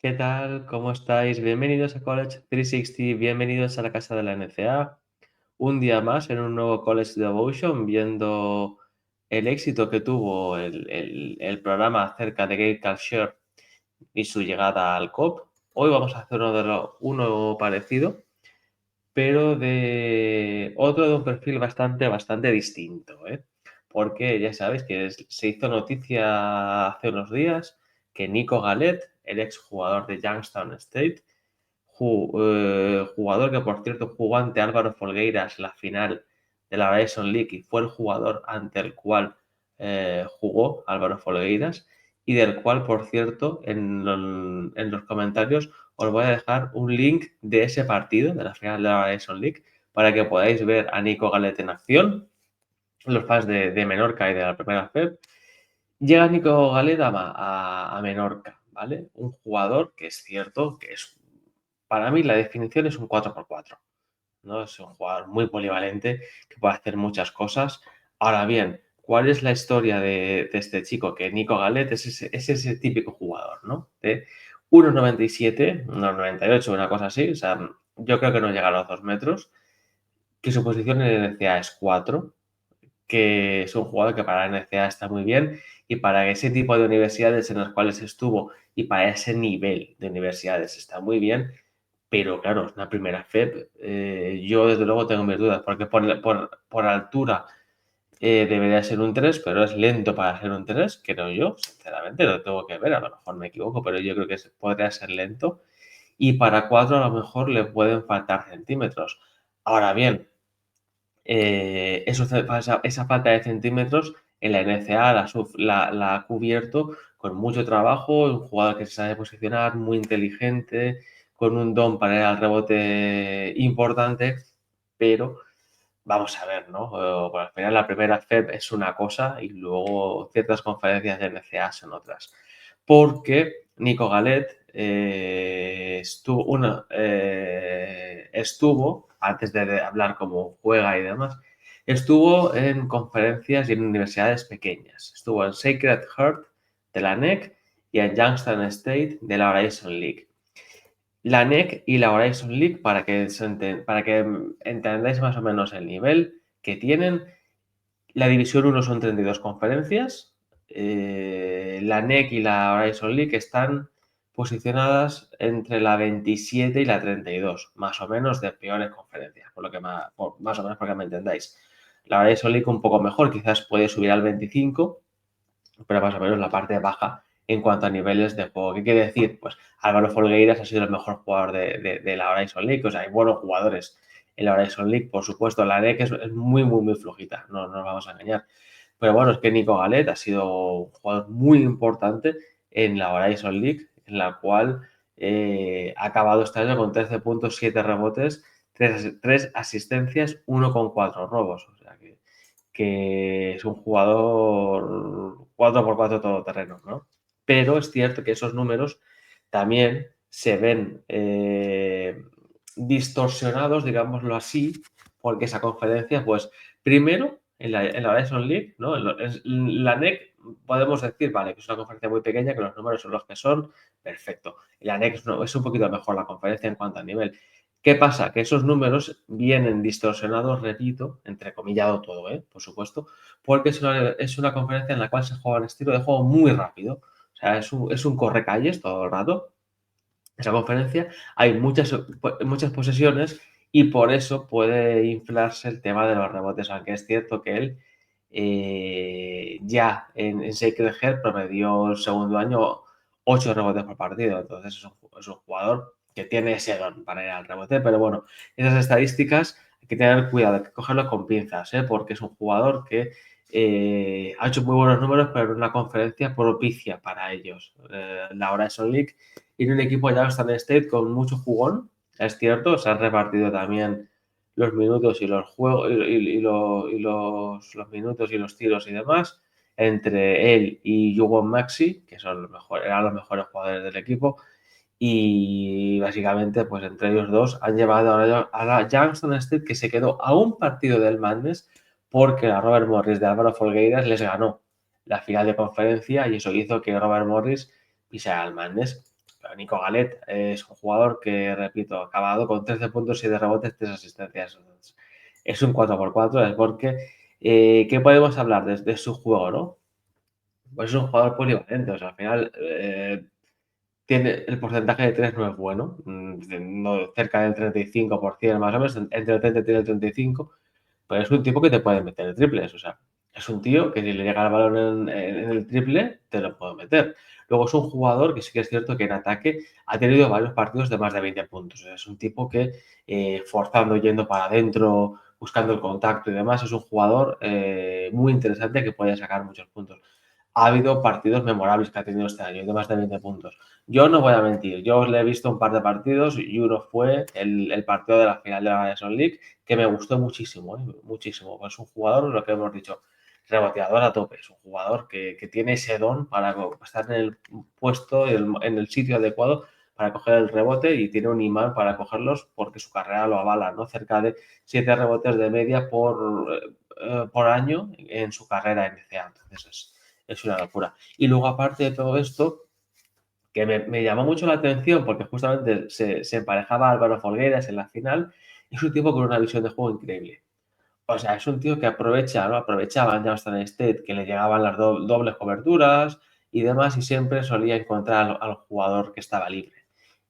¿Qué tal? ¿Cómo estáis? Bienvenidos a College 360, bienvenidos a la casa de la NCA. Un día más en un nuevo College Devotion, viendo el éxito que tuvo el programa acerca de Gate Culture y su llegada al COP. Hoy vamos a hacer uno parecido, pero de otro de un perfil bastante distinto, ¿eh? Porque ya sabéis que se hizo noticia hace unos días que Nico Galet, el exjugador de Youngstown State, jugador que por cierto jugó ante Álvaro Folgueiras la final de la Horizon League y fue el jugador ante el cual jugó Álvaro Folgueiras y del cual, por cierto, en los comentarios os voy a dejar un link de ese partido, de la final de la Horizon League, para que podáis ver a Nico Galet en acción, los fans de Menorca y de la primera FEP. Llega Nico Galet a Menorca, ¿vale? Un jugador que es cierto que es, para mí la definición es un 4x4, ¿no? Es un jugador muy polivalente que puede hacer muchas cosas. Ahora bien, ¿cuál es la historia de este chico? Que Nico Galet es ese típico jugador, ¿no? De 1,97, 1,98, una cosa así. O sea, yo creo que no llega a los 2 metros. Que su posición en el NCA es 4, que es un jugador que para la NCA está muy bien y para ese tipo de universidades en las cuales estuvo y para ese nivel de universidades está muy bien, pero claro, es una primera FEP. Yo desde luego tengo mis dudas, porque por altura debería ser un 3, pero es lento para ser un 3, creo yo, sinceramente, lo tengo que ver, a lo mejor me equivoco, pero yo creo que podría ser lento. Y para 4 a lo mejor le pueden faltar centímetros. Ahora bien, esa falta de centímetros en la NCA la ha cubierto con mucho trabajo, un jugador que se sabe posicionar, muy inteligente, con un don para ir al rebote importante, pero vamos a ver, ¿no? Al final la primera FEP es una cosa y luego ciertas conferencias de NCA son otras. Porque Nico Galet estuvo, antes de hablar cómo juega y demás, estuvo en conferencias y en universidades pequeñas. Estuvo en Sacred Heart de la NEC y en Youngstown State de la Horizon League. La NEC y la Horizon League, para que entendáis más o menos el nivel que tienen. La División 1 son 32 conferencias. La NEC y la Horizon League están posicionadas entre la 27 y la 32, más o menos de peores conferencias, por lo que más o menos porque me entendáis. La Horizon League un poco mejor, quizás puede subir al 25, pero más o menos la parte baja en cuanto a niveles de juego. ¿Qué quiere decir? Pues Álvaro Folgueiras ha sido el mejor jugador de la Horizon League. O sea, hay buenos jugadores en la Horizon League, por supuesto. La NEC es muy flojita, no nos vamos a engañar. Pero bueno, es que Nico Galet ha sido un jugador muy importante en la Horizon League, en la cual ha acabado este año con 13 puntos, 7 rebotes, 3 asistencias, 1,4 robos. O sea que es un jugador 4x4 todoterreno, ¿no? Pero es cierto que esos números también se ven distorsionados, digámoslo así, porque esa conferencia, pues, primero, en la Horizon League, ¿no? En la NEC podemos decir, vale, que es una conferencia muy pequeña, que los números son los que son, perfecto. En la NEC es un poquito mejor la conferencia en cuanto a nivel. ¿Qué pasa? Que esos números vienen distorsionados, repito, entrecomillado todo, por supuesto, porque es una conferencia en la cual se juega un estilo de juego muy rápido. O sea, es un correcalles todo el rato. Esa conferencia hay muchas posesiones y por eso puede inflarse el tema de los rebotes, aunque es cierto que él ya en Sacred Heart promedió el segundo año 8 rebotes por partido. Entonces es un jugador que tiene ese don para ir al rebote, pero bueno, esas estadísticas hay que tener cuidado, hay que cogerlo con pinzas, porque es un jugador que ha hecho muy buenos números, pero en una conferencia propicia para ellos. La Horizon League y un equipo ya Youngstown State con mucho jugón, es cierto, se han repartido también los minutos y los juegos los minutos y los tiros y demás entre él y Yugon Maxi, que eran los mejores jugadores del equipo, y básicamente pues entre ellos dos han llevado a la Youngstown State, que se quedó a un partido del Madness porque la Robert Morris de Álvaro Folgueiras les ganó la final de conferencia y eso hizo que Robert Morris pisara al Madness. Pero Nico Galet es un jugador que, repito, ha acabado con 13 puntos, 7 rebotes, 3 asistencias. Entonces, es un 4x4, es porque, ¿qué podemos hablar de su juego, no? Pues es un jugador polivalente, o sea, al final tiene el porcentaje de 3 no es bueno, no, cerca del 35% más o menos, entre el 30 y el 35%, pero es un tipo que te puede meter triples, o sea, es un tío que si le llega el balón en el triple, te lo puedo meter. Luego es un jugador que sí que es cierto que en ataque ha tenido varios partidos de más de 20 puntos. O sea, es un tipo que forzando, yendo para adentro, buscando el contacto y demás, es un jugador muy interesante que puede sacar muchos puntos. Ha habido partidos memorables que ha tenido este año, de más de 20 puntos. Yo no voy a mentir, yo le he visto un par de partidos y uno fue el partido de la final de la National League, que me gustó muchísimo, muchísimo. Pues es un jugador, lo que hemos dicho, reboteador a tope. Es un jugador que tiene ese don para estar en el puesto, en el sitio adecuado para coger el rebote y tiene un imán para cogerlos porque su carrera lo avala, ¿no? Cerca de 7 rebotes de media por año en su carrera en NCAA. Entonces es una locura. Y luego, aparte de todo esto, que me llamó mucho la atención porque justamente se emparejaba a Álvaro Folgueras en la final, es un tipo con una visión de juego increíble. O sea, es un tío que aprovecha, ¿no? Aprovechaba en Jamestown State que le llegaban las dobles coberturas y demás, y siempre solía encontrar al jugador que estaba libre.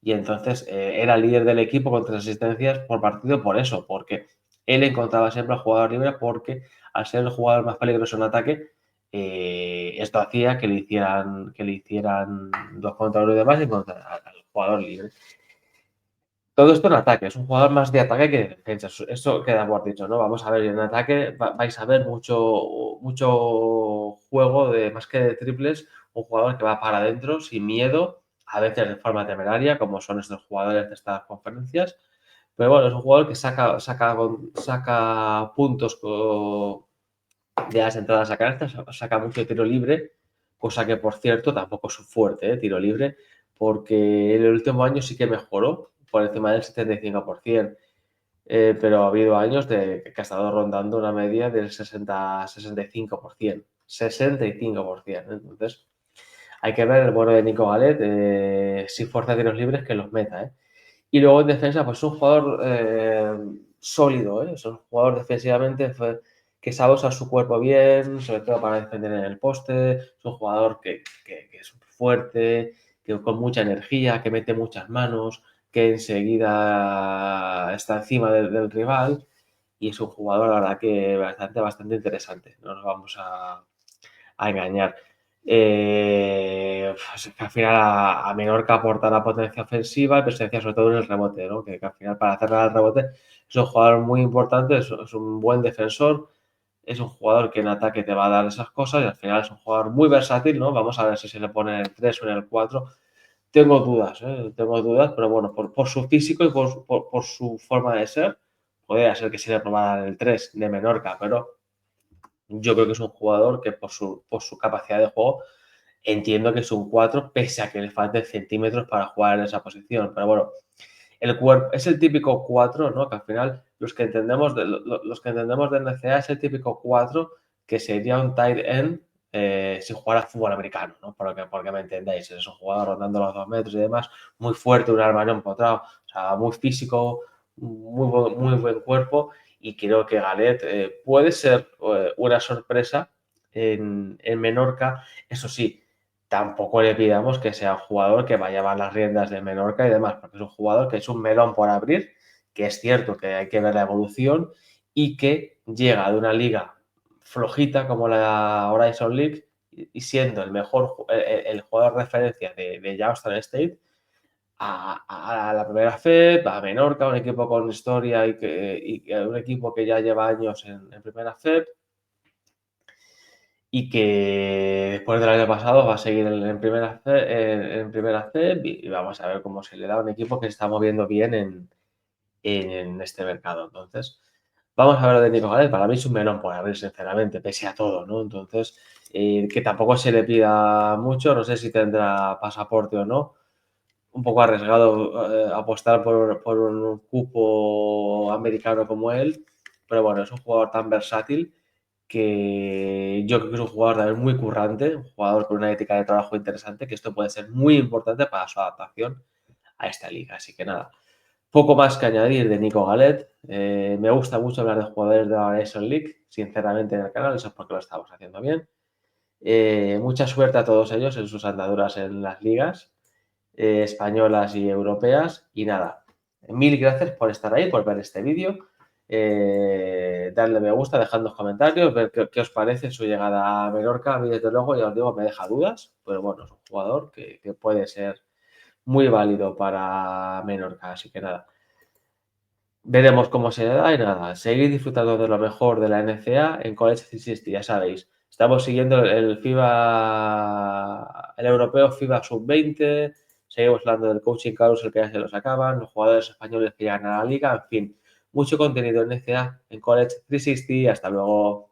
Y entonces era líder del equipo con 3 asistencias por partido por eso, porque él encontraba siempre al jugador libre, porque al ser el jugador más peligroso en ataque, esto hacía que le hicieran 2 contra 1 y demás y encontrar al jugador libre. Todo esto en ataque, es un jugador más de ataque que de defensa. Eso queda por dicho, ¿no? Vamos a ver, en ataque vais a ver mucho juego de más que de triples, un jugador que va para adentro sin miedo, a veces de forma temeraria, como son estos jugadores de estas conferencias. Pero bueno, es un jugador que saca puntos de las entradas a canasta, saca mucho tiro libre, cosa que por cierto tampoco es su fuerte, tiro libre, porque en el último año sí que mejoró por encima del 75%, pero ha habido años que ha estado rondando una media del 60-65%, 65%. Entonces, hay que ver el bueno de Nico Galet, si fuerza tiros libres que los meta. Y luego en defensa, pues es un jugador sólido, es un jugador defensivamente que sabe usar su cuerpo bien, sobre todo para defender en el poste, es un jugador que es fuerte, que con mucha energía, que mete muchas manos, que enseguida está encima del rival y es un jugador, la verdad, que bastante interesante, no nos vamos a engañar. Pues que al final a Menorca aporta la potencia ofensiva y presencia sobre todo en el rebote, ¿no? Que al final para cerrar el rebote es un jugador muy importante, es un buen defensor, es un jugador que en ataque te va a dar esas cosas y al final es un jugador muy versátil, ¿no? Vamos a ver si se le pone en el 3 o en el 4. Tengo dudas, pero bueno, por su físico y por su forma de ser, podría ser que se le probara en el 3 de Menorca, pero yo creo que es un jugador que por su capacidad de juego entiendo que es un 4 pese a que le falten centímetros para jugar en esa posición. Pero bueno, el cuerpo es el típico 4, ¿no? Que al final los que entendemos de NCAA es el típico 4 que sería un tight end si jugara fútbol americano, ¿no? Porque me entendéis, es un jugador rondando los 2 metros y demás, muy fuerte, un armario empotrado, o sea, muy físico, muy buen cuerpo y creo que Galet puede ser una sorpresa en Menorca, eso sí, tampoco le pidamos que sea un jugador que vaya a llevar las riendas de Menorca y demás, porque es un jugador que es un melón por abrir, que es cierto que hay que ver la evolución y que llega de una liga flojita como la Horizon League y siendo el jugador de referencia de Jamestown State a la primera FEP, a Menorca, un equipo con historia y un equipo que ya lleva años en primera FEP y que después del año pasado va a seguir en primera C y vamos a ver cómo se le da a un equipo que se está moviendo bien en este mercado. Entonces, vamos a ver lo de Nico Galet. Para mí es un melón por abrir, sinceramente, pese a todo, ¿no? Entonces, que tampoco se le pida mucho, no sé si tendrá pasaporte o no. Un poco arriesgado apostar por un cupo americano como él, pero bueno, es un jugador tan versátil que yo creo que es un jugador también muy currante, un jugador con una ética de trabajo interesante, que esto puede ser muy importante para su adaptación a esta liga. Así que nada, poco más que añadir de Nico Galet. Me gusta mucho hablar de jugadores de la Nation League, sinceramente, en el canal, eso es porque lo estamos haciendo bien. Mucha suerte a todos ellos en sus andaduras en las ligas españolas y europeas. Y nada, mil gracias por estar ahí, por ver este vídeo. Darle me gusta, dejadnos comentarios, ver qué os parece su llegada a Menorca. A mí, desde luego, ya os digo, me deja dudas, pero bueno, es un jugador que puede ser muy válido para Menorca. Así que nada, veremos cómo se da y nada, seguir disfrutando de lo mejor de la NCA en College 360, ya sabéis. Estamos siguiendo el FIBA, el europeo FIBA Sub-20, seguimos hablando del coaching carousel que ya se los acaban, los jugadores españoles que llegan a la liga, en fin, mucho contenido en NCA en College 360 y hasta luego.